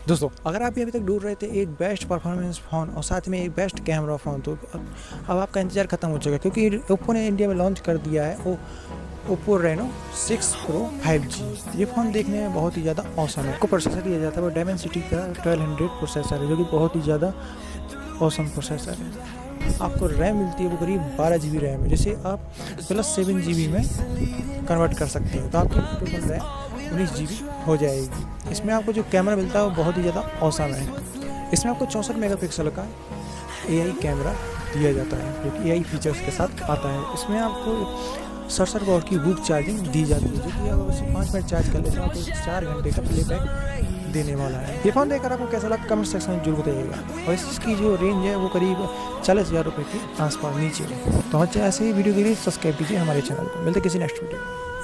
दोस्तों, अगर आप भी अभी तक ढूंढ रहे थे एक बेस्ट परफॉर्मेंस फ़ोन और साथ में एक बेस्ट कैमरा फ़ोन, तो अब आपका इंतज़ार ख़त्म हो चुका है, क्योंकि ओप्पो ने इंडिया में लॉन्च कर दिया है ओप्पो रेनो 6 प्रो 5G। ये फ़ोन देखने में बहुत ही ज़्यादा औसम है। आपको प्रोसेसर दिया जाता है वो डायमेंसिटी का 1200 प्रोसेसर है, जो कि बहुत ही ज़्यादा औसम प्रोसेसर है। आपको रैम मिलती है वो करीब 12 GB रैम है, जैसे आप प्लस 7 GB में कन्वर्ट कर सकते हो, तो आपकी टोटल रैम 19 GB हो जाएगी। इसमें आपको जो कैमरा मिलता है वो बहुत ही ज़्यादा औसम है। इसमें आपको 64 मेगापिक्सल का AI कैमरा दिया जाता है, जो कि AI फीचर्स के साथ आता है। इसमें आपको 67 वॉट की वूक चार्जिंग दी जाती है, जो कि अगर उसे 5 मिनट चार्ज कर लेते हैं तो 4 घंटे का प्लेबैक देने वाला है। ये फ़ोन देखकर आपको कैसा लगा कमेंट सेक्शन में जरूर बताइएगा। और इसकी जो रेंज है वो करीब 40,000 रुपये के आसपास नीचे है। तो ऐसे ही वीडियो के लिए सब्सक्राइब कीजिए हमारे चैनल को। मिलते किसी नेक्स्ट वीडियो में।